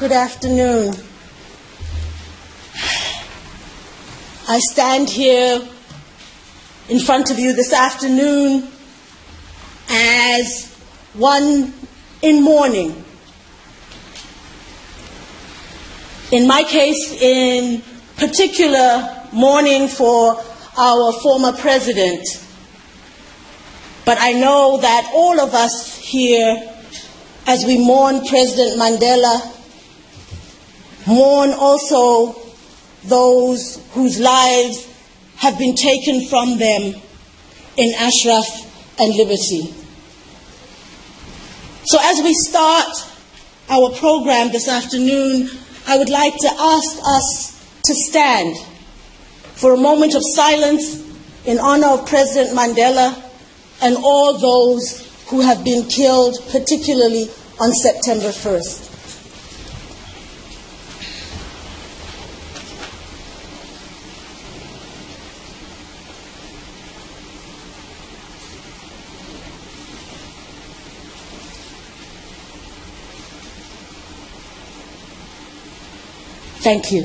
Good afternoon. I stand here in front of you this afternoon as one in mourning. In my case, in particular, mourning for our former president. But I know that all of us here, as we mourn President Mandela, mourn also those whose lives have been taken from them in Ashraf and Liberty. So as we start our program this afternoon, I would like to ask us to stand for a moment of silence in honor of President Mandela and all those who have been killed, particularly on September 1st. Thank you.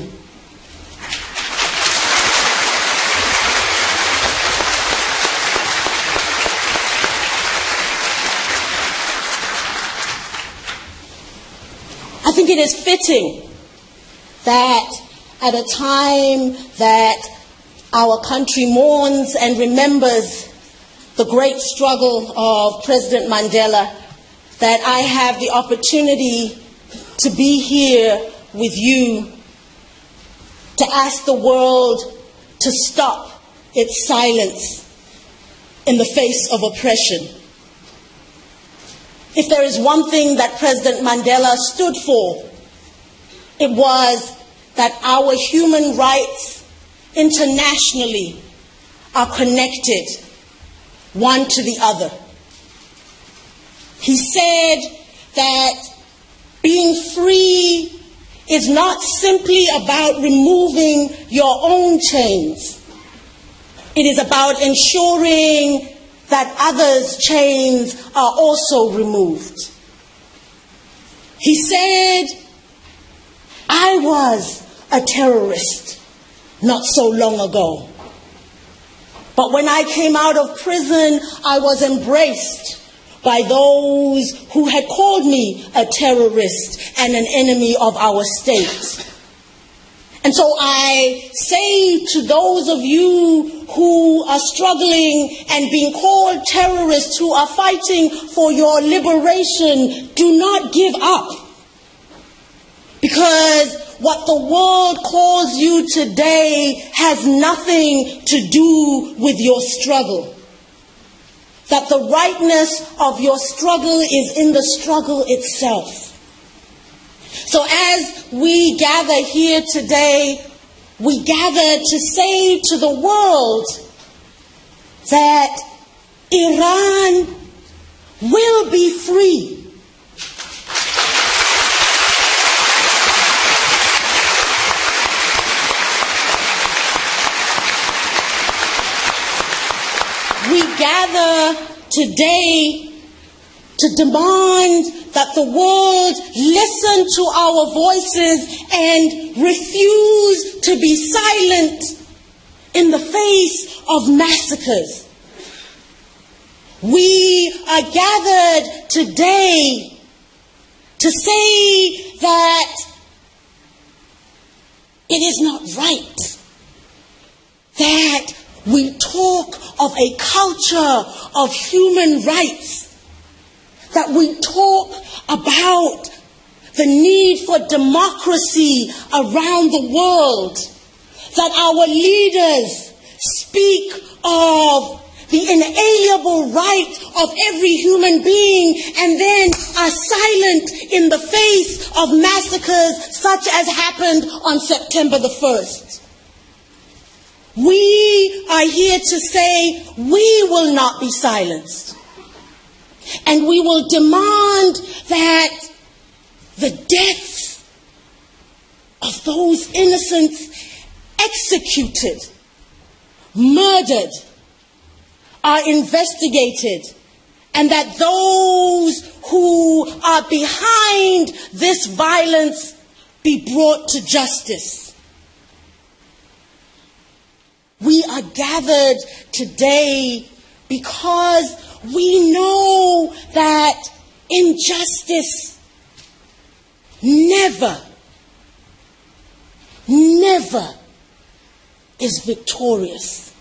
I think it is fitting that at a time that our country mourns and remembers the great struggle of President Mandela, that I have the opportunity to be here with you to ask the world to stop its silence in the face of oppression. If there is one thing that President Mandela stood for, it was that our human rights internationally are connected one to the other. He said that being free is not simply about removing your own chains. It is about ensuring that others' chains are also removed. He said, I was a terrorist not so long ago. But when I came out of prison, I was embraced by those who had called me a terrorist and an enemy of our state. And so I say to those of you who are struggling and being called terrorists, who are fighting for your liberation, do not give up. Because what the world calls you today has nothing to do with your struggle. That the rightness of your struggle is in the struggle itself. So as we gather here today, we gather to say to the world that Iran will be free. We gather today to demand that the world listen to our voices and refuse to be silent in the face of massacres. We are gathered today to say that it is not right that we talk of a culture of human rights, that we talk about the need for democracy around the world, that our leaders speak of the inalienable right of every human being and then are silent in the face of massacres such as happened on September the 1st. We are here to say we will not be silenced. And we will demand that the deaths of those innocents executed, murdered, are investigated, and that those who are behind this violence be brought to justice. We are gathered today because we know that injustice never is victorious.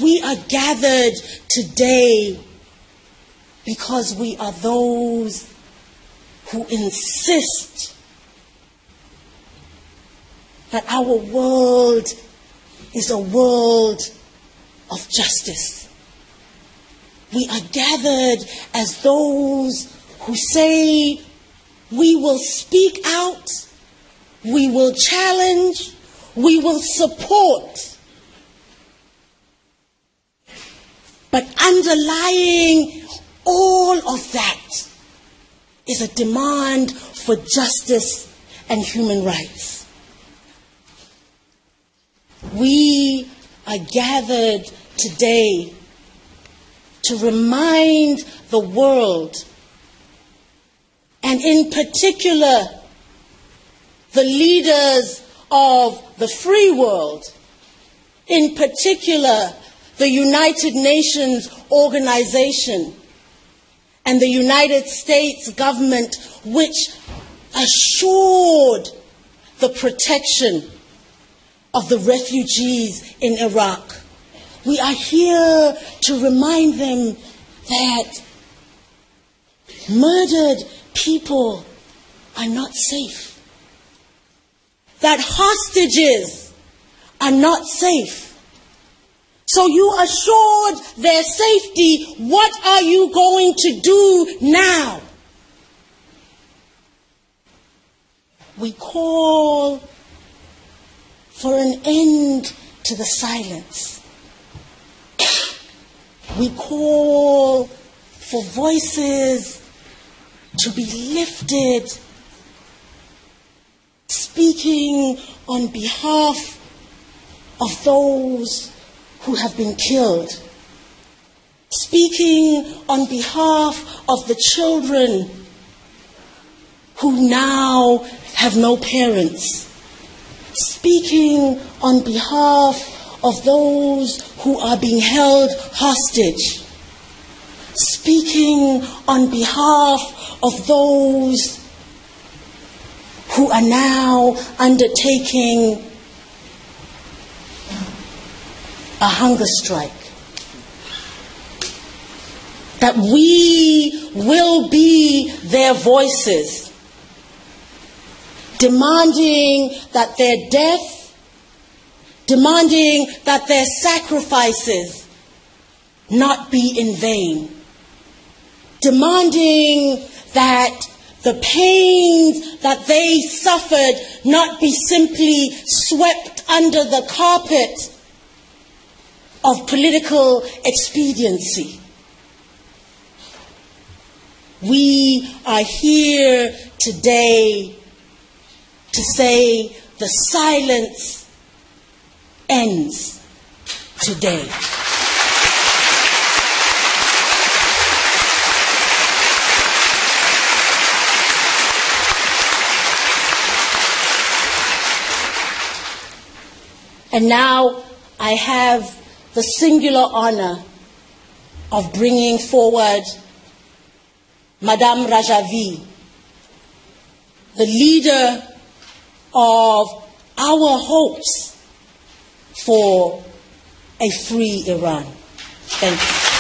We are gathered today because we are those who insist that our world is a world of justice. We are gathered as those who say we will speak out, we will challenge, we will support. But underlying all of that is a demand for justice and human rights. We are gathered today to remind the world, and in particular the leaders of the free world, in particular the United Nations Organization and the United States government, which assured the protection of the refugees in Iraq. We are here to remind them that murdered people are not safe, that hostages are not safe. So you assured their safety. What are you going to do now? We call for an end to the silence. We call for voices to be lifted, speaking on behalf of those who have been killed, speaking on behalf of the children who now have no parents, speaking on behalf of those who are being held hostage, speaking on behalf of those who are now undertaking a hunger strike, that we will be their voices, demanding that their death, demanding that their sacrifices not be in vain, demanding that the pains that they suffered not be simply swept under the carpet of political expediency. We are here today to say the silence ends today. And now I have the singular honor of bringing forward Madame Rajavi, the leader of our hopes for a free Iran. Thank you.